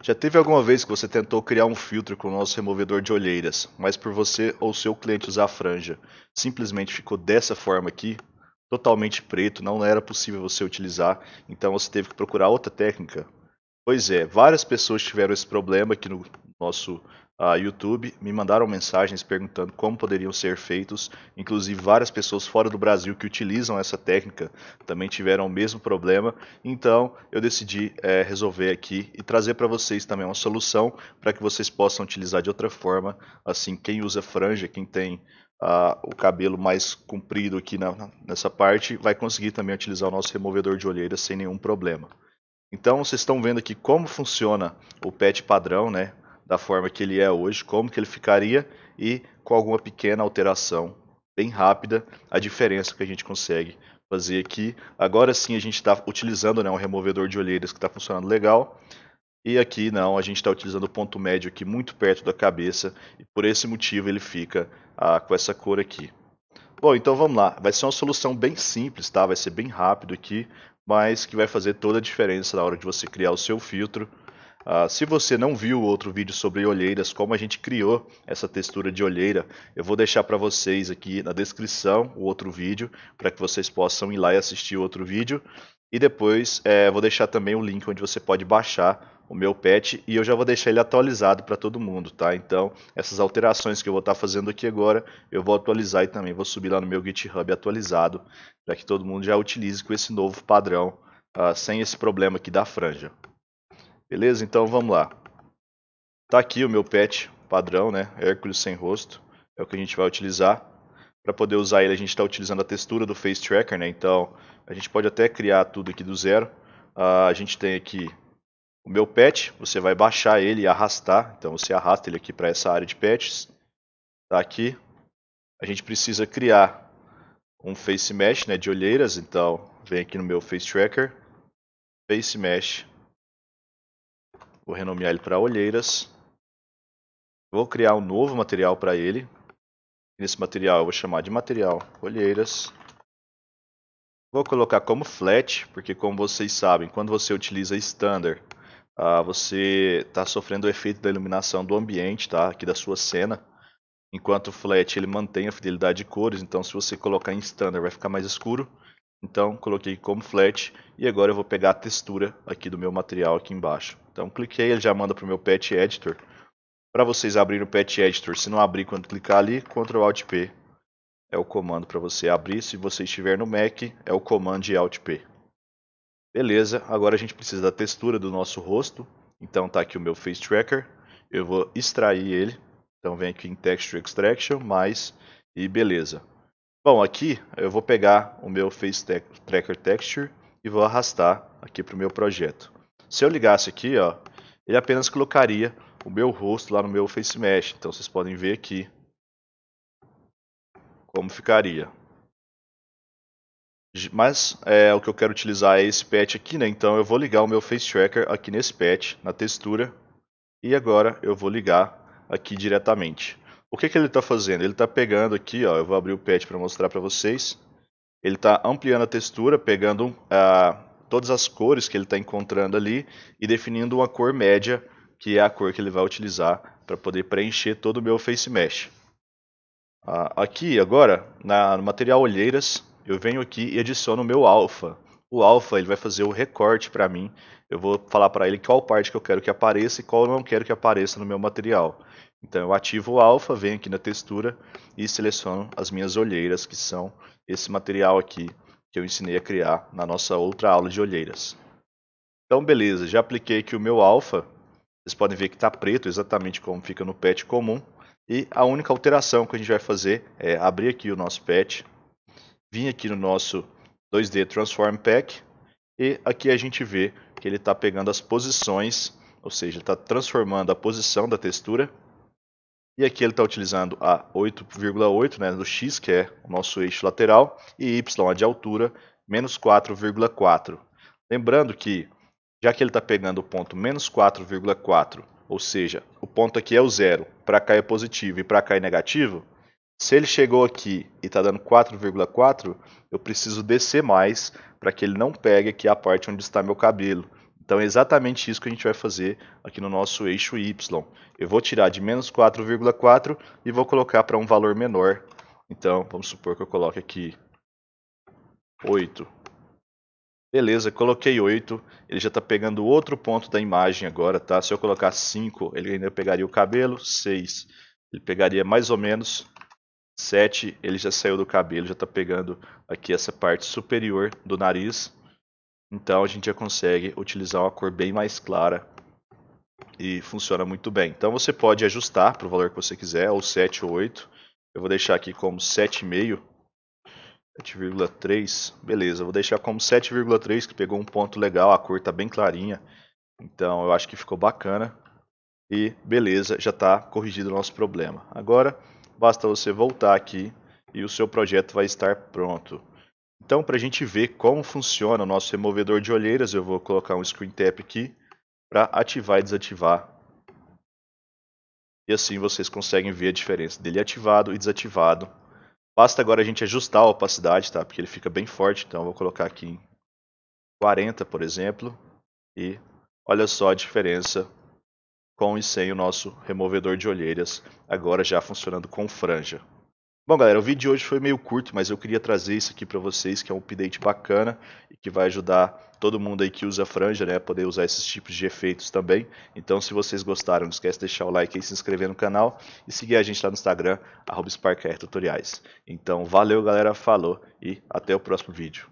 Já teve alguma vez que você tentou criar um filtro com o nosso removedor de olheiras, mas por você ou seu cliente usar a franja, simplesmente ficou dessa forma aqui, totalmente preto, não era possível você utilizar, então você teve que procurar outra técnica? Pois é, várias pessoas tiveram esse problema aqui no nosso YouTube, me mandaram mensagens perguntando como poderiam ser feitos, inclusive várias pessoas fora do Brasil que utilizam essa técnica também tiveram o mesmo problema, então eu decidi resolver aqui e trazer para vocês também uma solução para que vocês possam utilizar de outra forma, assim quem usa franja, quem tem o cabelo mais comprido aqui nessa parte, vai conseguir também utilizar o nosso removedor de olheiras sem nenhum problema. Então vocês estão vendo aqui como funciona o patch padrão, né? Da forma que ele é hoje, como que ele ficaria e com alguma pequena alteração bem rápida, a diferença que a gente consegue fazer aqui. Agora sim a gente está utilizando, né, um removedor de olheiras que está funcionando legal. E aqui não, a gente está utilizando o ponto médio aqui muito perto da cabeça e por esse motivo ele fica com essa cor aqui. Bom, então vamos lá. Vai ser uma solução bem simples, tá? Vai ser bem rápido aqui, mas que vai fazer toda a diferença na hora de você criar o seu filtro. Se você não viu o outro vídeo sobre olheiras, como a gente criou essa textura de olheira, eu vou deixar para vocês aqui na descrição o outro vídeo, para que vocês possam ir lá e assistir o outro vídeo. E depois vou deixar também o link onde você pode baixar o meu patch e eu já vou deixar ele atualizado para todo mundo, tá? Então, essas alterações que eu vou estar fazendo aqui agora, eu vou atualizar e também vou subir lá no meu GitHub atualizado, para que todo mundo já utilize com esse novo padrão, sem esse problema aqui da franja. Beleza? Então vamos lá. Tá aqui o meu patch padrão, né? Hércules sem rosto. É o que a gente vai utilizar. Para poder usar ele, a gente está utilizando a textura do Face Tracker, né? Então a gente pode até criar tudo aqui do zero. A gente tem aqui o meu patch. Você vai baixar ele e arrastar. Então você arrasta ele aqui para essa área de patches. Tá aqui. A gente precisa criar um Face Mesh, né? De olheiras. Então vem aqui no meu Face Tracker. Face Mesh. Vou renomear ele para olheiras. Vou criar um novo material para ele. Nesse material eu vou chamar de material olheiras. Vou colocar como flat, porque como vocês sabem, quando você utiliza standard, você está sofrendo o efeito da iluminação do ambiente, tá? Aqui da sua cena. Enquanto o flat ele mantém a fidelidade de cores, então se você colocar em standard vai ficar mais escuro. Então coloquei como flat e agora eu vou pegar a textura aqui do meu material aqui embaixo. Então cliquei, ele já manda para o meu Patch Editor. Para vocês abrirem o Patch Editor, se não abrir quando clicar ali, Ctrl Alt P é o comando para você abrir. Se você estiver no Mac, é o comando de Alt P. Beleza, agora a gente precisa da textura do nosso rosto. Então tá aqui o meu Face Tracker. Eu vou extrair ele. Então vem aqui em Texture Extraction, mais e beleza. Bom, aqui eu vou pegar o meu Face Tracker Texture e vou arrastar aqui para o meu projeto. Se eu ligasse aqui, ó, ele apenas colocaria o meu rosto lá no meu Face Mesh. Então vocês podem ver aqui como ficaria. Mas o que eu quero utilizar é esse patch aqui, né? Então eu vou ligar o meu Face Tracker aqui nesse patch, na textura. E agora eu vou ligar aqui diretamente. O que ele está fazendo? Ele está pegando aqui, ó, eu vou abrir o patch para mostrar para vocês. Ele está ampliando a textura, pegando todas as cores que ele está encontrando ali e definindo uma cor média, que é a cor que ele vai utilizar para poder preencher todo o meu Face Mesh. Aqui agora, no material olheiras, eu venho aqui e adiciono o meu alpha. O alpha ele vai fazer o recorte para mim. Eu vou falar para ele qual parte que eu quero que apareça e qual eu não quero que apareça no meu material. Então eu ativo o alpha, venho aqui na textura e seleciono as minhas olheiras, que são esse material aqui que eu ensinei a criar na nossa outra aula de olheiras. Então beleza, já apliquei aqui o meu alpha. Vocês podem ver que está preto, exatamente como fica no patch comum. E a única alteração que a gente vai fazer é abrir aqui o nosso patch, vir aqui no nosso 2D Transform Pack e aqui a gente vê que ele está pegando as posições, ou seja, está transformando a posição da textura. E aqui ele está utilizando a 8,8, né, do X, que é o nosso eixo lateral, e Y, a de altura, menos 4,4. Lembrando que, já que ele está pegando o ponto menos 4,4, ou seja, o ponto aqui é o zero, para cá é positivo e para cá é negativo, se ele chegou aqui e está dando 4,4, eu preciso descer mais para que ele não pegue aqui a parte onde está meu cabelo. Então é exatamente isso que a gente vai fazer aqui no nosso eixo Y. Eu vou tirar de menos 4,4 e vou colocar para um valor menor. Então vamos supor que eu coloque aqui 8. Beleza, coloquei 8, ele já está pegando outro ponto da imagem agora, tá? Se eu colocar 5, ele ainda pegaria o cabelo, 6, ele pegaria mais ou menos, 7, ele já saiu do cabelo, já está pegando aqui essa parte superior do nariz. Então a gente já consegue utilizar uma cor bem mais clara e funciona muito bem. Então você pode ajustar para o valor que você quiser, ou 7 ou 8. Eu vou deixar aqui como 7,5. 7,3, beleza, vou deixar como 7,3 que pegou um ponto legal, a cor está bem clarinha, então eu acho que ficou bacana e beleza, já está corrigido o nosso problema. Agora basta você voltar aqui e o seu projeto vai estar pronto. Então para a gente ver como funciona o nosso removedor de olheiras, eu vou colocar um screen tap aqui para ativar e desativar. E assim vocês conseguem ver a diferença dele ativado e desativado. Basta agora a gente ajustar a opacidade, tá? Porque ele fica bem forte, então eu vou colocar aqui em 40, por exemplo. E olha só a diferença com e sem o nosso removedor de olheiras, agora já funcionando com franja. Bom, galera, o vídeo de hoje foi meio curto, mas eu queria trazer isso aqui para vocês, que é um update bacana e que vai ajudar todo mundo aí que usa franja, né, a poder usar esses tipos de efeitos também. Então, se vocês gostaram, não esquece de deixar o like aí, se inscrever no canal e seguir a gente lá no Instagram, @SparkRTutoriais. Então, valeu, galera, falou e até o próximo vídeo.